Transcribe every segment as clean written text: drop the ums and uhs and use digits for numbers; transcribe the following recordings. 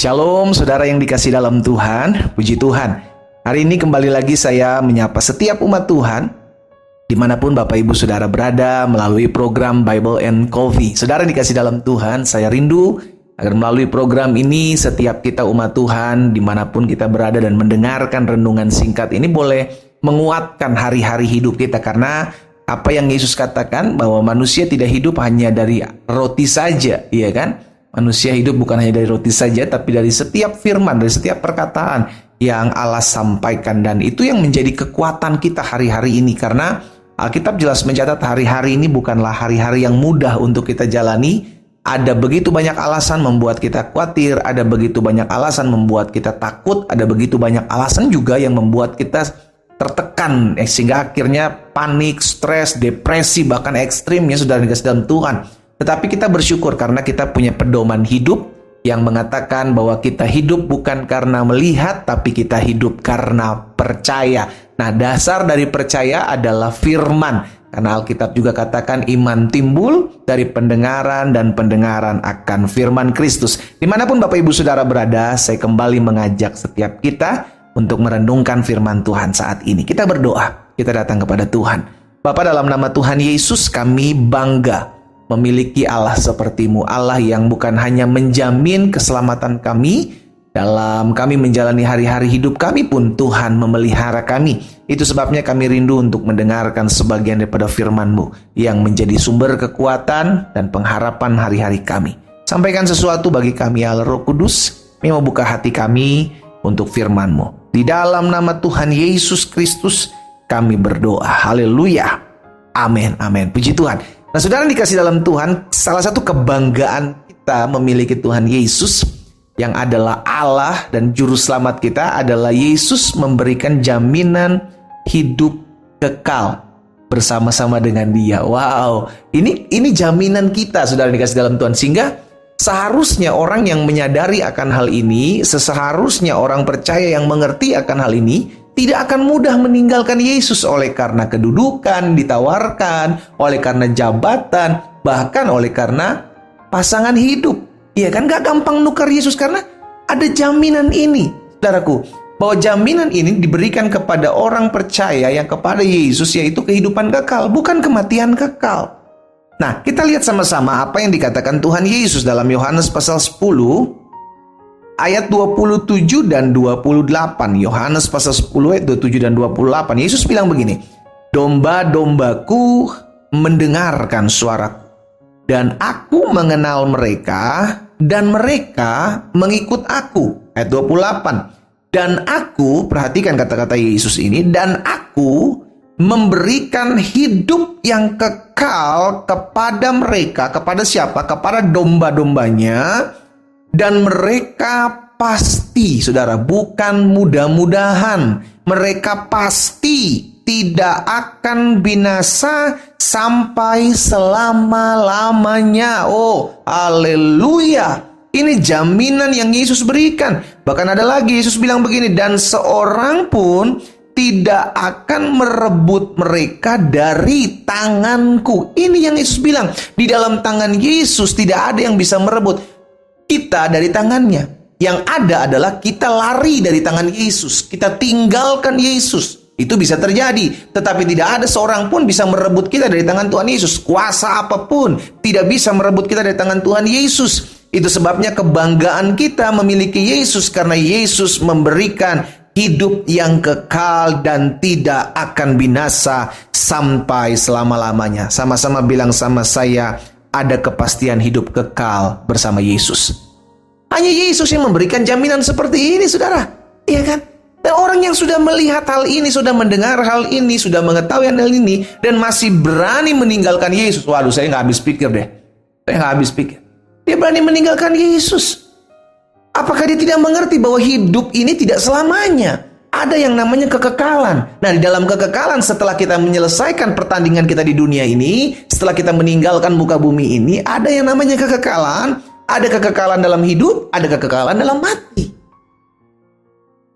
Shalom saudara yang dikasih dalam Tuhan, puji Tuhan. Hari ini kembali lagi saya menyapa setiap umat Tuhan, dimanapun Bapak Ibu Saudara berada melalui program Bible and Coffee. Saudara yang dikasih dalam Tuhan, saya rindu agar melalui program ini setiap kita umat Tuhan, dimanapun kita berada dan mendengarkan renungan singkat ini boleh menguatkan hari-hari hidup kita. Karena apa yang Yesus katakan bahwa manusia tidak hidup hanya dari roti saja, iya kan? Manusia hidup bukan hanya dari roti saja, tapi dari setiap firman, dari setiap perkataan yang Allah sampaikan. Dan itu yang menjadi kekuatan kita hari-hari ini. Karena Alkitab jelas mencatat hari-hari ini bukanlah hari-hari yang mudah untuk kita jalani. Ada begitu banyak alasan membuat kita khawatir, ada begitu banyak alasan membuat kita takut, ada begitu banyak alasan juga yang membuat kita tertekan, sehingga akhirnya panik, stres, depresi, bahkan ekstrim ya saudara dikasih dalam Tuhan. Tetapi kita bersyukur karena kita punya pedoman hidup yang mengatakan bahwa kita hidup bukan karena melihat, tapi kita hidup karena percaya. Nah, dasar dari percaya adalah firman. Karena Alkitab juga katakan iman timbul dari pendengaran dan pendengaran akan firman Kristus. Dimanapun Bapak Ibu Saudara berada, saya kembali mengajak setiap kita untuk merenungkan firman Tuhan saat ini. Kita berdoa, kita datang kepada Tuhan. Bapa, dalam nama Tuhan Yesus kami bangga memiliki Allah seperti-Mu, Allah yang bukan hanya menjamin keselamatan kami dalam kami menjalani hari-hari hidup kami pun Tuhan memelihara kami. Itu sebabnya kami rindu untuk mendengarkan sebagian daripada firman-Mu yang menjadi sumber kekuatan dan pengharapan hari-hari kami. Sampaikan sesuatu bagi kami Allah Roh Kudus, kami mau buka hati kami untuk firman-Mu. Di dalam nama Tuhan Yesus Kristus kami berdoa. Haleluya. Amin, amin. Puji Tuhan. Nah, saudara dikasih dalam Tuhan, salah satu kebanggaan kita memiliki Tuhan Yesus yang adalah Allah dan juru selamat kita adalah Yesus memberikan jaminan hidup kekal bersama-sama dengan Dia. Wow, ini jaminan kita saudara dikasih dalam Tuhan, sehingga seharusnya orang yang menyadari akan hal ini, seharusnya orang percaya yang mengerti akan hal ini tidak akan mudah meninggalkan Yesus oleh karena kedudukan ditawarkan, oleh karena jabatan, bahkan oleh karena pasangan hidup. Iya kan, gak gampang nukar Yesus karena ada jaminan ini, saudaraku, bahwa jaminan ini diberikan kepada orang percaya yang kepada Yesus, yaitu kehidupan kekal, bukan kematian kekal. Nah, kita lihat sama-sama apa yang dikatakan Tuhan Yesus dalam Yohanes pasal 10 ayat 27 dan 28. Yohanes pasal 10 ayat 27 dan 28. Yesus bilang begini, domba-dombaku mendengarkan suaraku, dan aku mengenal mereka, dan mereka mengikut aku. Ayat 28. Dan aku, perhatikan kata-kata Yesus ini, dan aku memberikan hidup yang kekal kepada mereka. Kepada siapa? Kepada domba-dombanya. Dan mereka pasti, saudara, bukan mudah-mudahan, mereka pasti tidak akan binasa sampai selama-lamanya. Oh, haleluya. Ini jaminan yang Yesus berikan. Bahkan ada lagi, Yesus bilang begini, dan seorang pun tidak akan merebut mereka dari tanganku. Ini yang Yesus bilang. Di dalam tangan Yesus tidak ada yang bisa merebut kita dari tangannya. Yang ada adalah kita lari dari tangan Yesus, kita tinggalkan Yesus. Itu bisa terjadi, tetapi tidak ada seorang pun bisa merebut kita dari tangan Tuhan Yesus. Kuasa apapun tidak bisa merebut kita dari tangan Tuhan Yesus. Itu sebabnya kebanggaan kita memiliki Yesus, karena Yesus memberikan hidup yang kekal dan tidak akan binasa sampai selama-lamanya. Sama-sama bilang sama saya, ada kepastian hidup kekal bersama Yesus. Hanya Yesus yang memberikan jaminan seperti ini, saudara. Iya kan? Dan orang yang sudah melihat hal ini, sudah mendengar hal ini, sudah mengetahui hal ini, dan masih berani meninggalkan Yesus. Waduh, saya nggak habis pikir deh. Saya nggak habis pikir. Dia berani meninggalkan Yesus. Apakah dia tidak mengerti bahwa hidup ini tidak selamanya? Ada yang namanya kekekalan. Nah, di dalam kekekalan, setelah kita menyelesaikan pertandingan kita di dunia ini, setelah kita meninggalkan muka bumi ini, ada yang namanya kekekalan. Ada kekekalan dalam hidup, ada kekekalan dalam mati.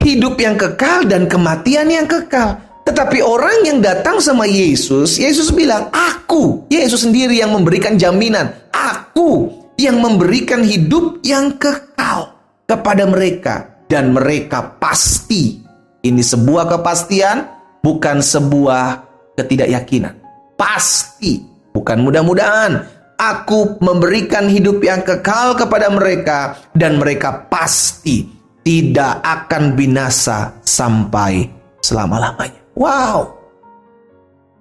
Hidup yang kekal dan kematian yang kekal. Tetapi orang yang datang sama Yesus, Yesus bilang, aku. Yesus sendiri yang memberikan jaminan. Aku yang memberikan hidup yang kekal. kepada mereka, dan mereka pasti. Ini sebuah kepastian, bukan sebuah ketidakyakinan. Pasti, bukan mudah-mudahan. Aku memberikan hidup yang kekal kepada mereka, dan mereka pasti tidak akan binasa sampai selama-lamanya. Wow.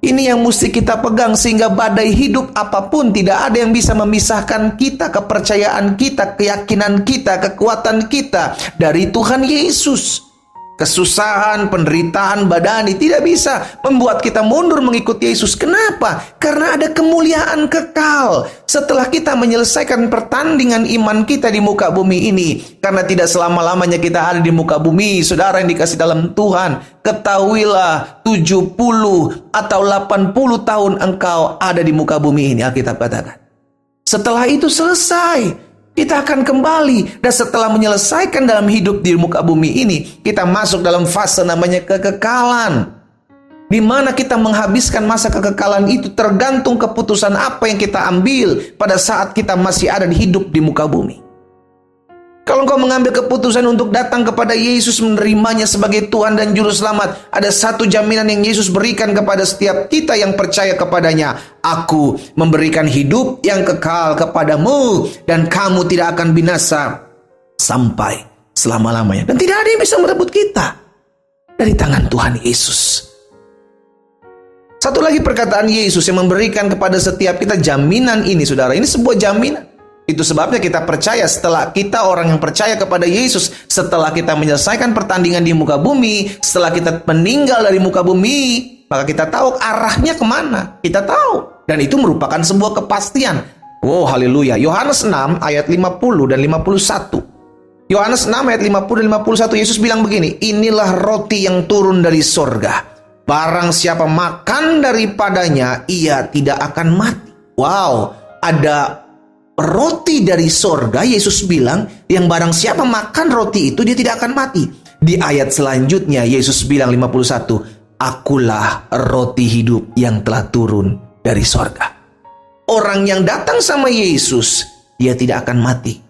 Ini yang mesti kita pegang, sehingga badai hidup apapun tidak ada yang bisa memisahkan kita, kepercayaan kita, keyakinan kita, kekuatan kita dari Tuhan Yesus. Kesusahan, penderitaan, badani tidak bisa membuat kita mundur mengikuti Yesus. Kenapa? Karena ada kemuliaan kekal setelah kita menyelesaikan pertandingan iman kita di muka bumi ini. Karena tidak selama-lamanya kita ada di muka bumi, saudara yang dikasih dalam Tuhan. Ketahuilah 70 atau 80 tahun engkau ada di muka bumi ini, Alkitab katakan. Setelah itu selesai. Kita akan kembali, dan setelah menyelesaikan dalam hidup di muka bumi ini, kita masuk dalam fase namanya kekekalan, di mana kita menghabiskan masa kekekalan itu tergantung keputusan apa yang kita ambil pada saat kita masih ada di hidup di muka bumi. Kalau engkau mengambil keputusan untuk datang kepada Yesus, menerimanya sebagai Tuhan dan Juru Selamat, ada satu jaminan yang Yesus berikan kepada setiap kita yang percaya kepadanya. Aku memberikan hidup yang kekal kepadamu, dan kamu tidak akan binasa sampai selama-lamanya. Dan tidak ada yang bisa merebut kita dari tangan Tuhan Yesus. Satu lagi perkataan Yesus yang memberikan kepada setiap kita jaminan ini, saudara. Ini sebuah jaminan. Itu sebabnya kita percaya, setelah kita orang yang percaya kepada Yesus, setelah kita menyelesaikan pertandingan di muka bumi, setelah kita meninggal dari muka bumi, maka kita tahu arahnya kemana. Kita tahu. Dan itu merupakan sebuah kepastian. Wow, haleluya. Yohanes 6 ayat 50 dan 51. Yohanes 6 ayat 50 dan 51, Yesus bilang begini, inilah roti yang turun dari sorga. Barang siapa makan daripadanya, ia tidak akan mati. Wow, ada roti dari sorga. Yesus bilang, yang barang siapa makan roti itu, dia tidak akan mati. Di ayat selanjutnya, Yesus bilang 51, akulah roti hidup yang telah turun dari sorga. Orang yang datang sama Yesus, dia tidak akan mati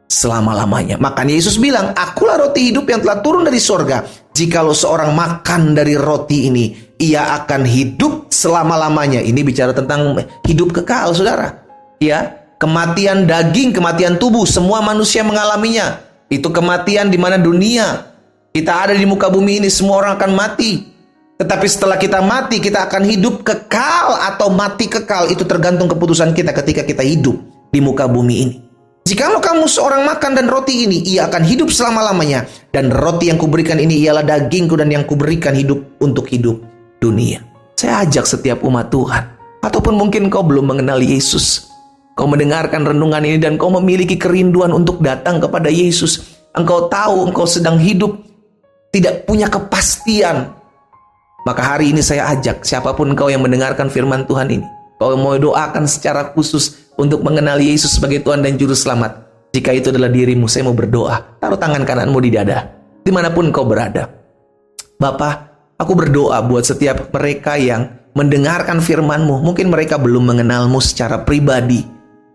selama-lamanya. Makanya Yesus bilang, akulah roti hidup yang telah turun dari sorga. Jikalau seorang makan dari roti ini, ia akan hidup selama-lamanya. Ini bicara tentang hidup kekal, saudara. Ya, kematian daging, kematian tubuh, semua manusia mengalaminya. Itu kematian di mana dunia kita ada di muka bumi ini, semua orang akan mati. Tetapi setelah kita mati, kita akan hidup kekal atau mati kekal. Itu tergantung keputusan kita ketika kita hidup di muka bumi ini. Jikalau kamu seorang makan dan roti ini, ia akan hidup selama-lamanya. Dan roti yang kuberikan ini ialah dagingku, dan yang kuberikan hidup untuk hidup dunia. Saya ajak setiap umat Tuhan, ataupun mungkin kau belum mengenal Yesus, kau mendengarkan renungan ini dan kau memiliki kerinduan untuk datang kepada Yesus. Engkau tahu engkau sedang hidup tidak punya kepastian. Maka hari ini saya ajak siapapun engkau yang mendengarkan firman Tuhan ini, kau mau doakan secara khusus untuk mengenal Yesus sebagai Tuhan dan Juru Selamat. Jika itu adalah dirimu, saya mau berdoa. Taruh tangan kananmu di dada, dimanapun kau berada. Bapa, aku berdoa buat setiap mereka yang mendengarkan firman-Mu. Mungkin mereka belum mengenal-Mu secara pribadi.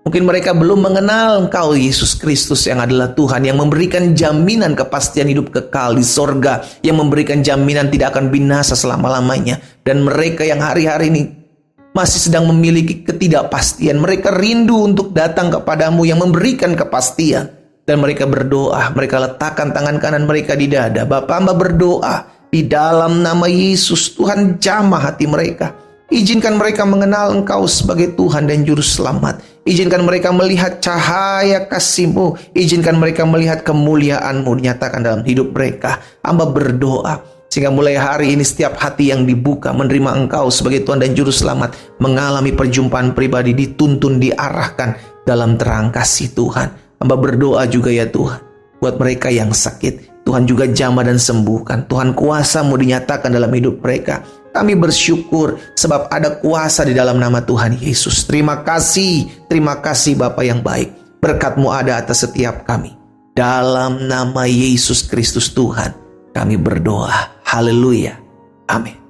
Mungkin mereka belum mengenal Engkau, Yesus Kristus, yang adalah Tuhan, yang memberikan jaminan kepastian hidup kekal di sorga, yang memberikan jaminan tidak akan binasa selama-lamanya. Dan mereka yang hari-hari ini masih sedang memiliki ketidakpastian, mereka rindu untuk datang kepadamu yang memberikan kepastian. Dan mereka berdoa, mereka letakkan tangan kanan mereka di dada. Bapa, hamba berdoa di dalam nama Yesus, Tuhan jamah hati mereka. Izinkan mereka mengenal Engkau sebagai Tuhan dan Juru Selamat. Izinkan mereka melihat cahaya kasih-Mu. Izinkan mereka melihat kemuliaan-Mu dinyatakan dalam hidup mereka. Hamba berdoa sehingga mulai hari ini setiap hati yang dibuka menerima Engkau sebagai Tuhan dan Juru Selamat, mengalami perjumpaan pribadi, dituntun, diarahkan dalam terang kasih Tuhan. Hamba berdoa juga ya Tuhan, buat mereka yang sakit, Tuhan juga jamah dan sembuhkan. Tuhan, kuasa-Mu dinyatakan dalam hidup mereka. Kami bersyukur sebab ada kuasa di dalam nama Tuhan Yesus. Terima kasih Bapa yang baik. Berkat-Mu ada atas setiap kami. Dalam nama Yesus Kristus Tuhan, kami berdoa. Haleluya. Amin.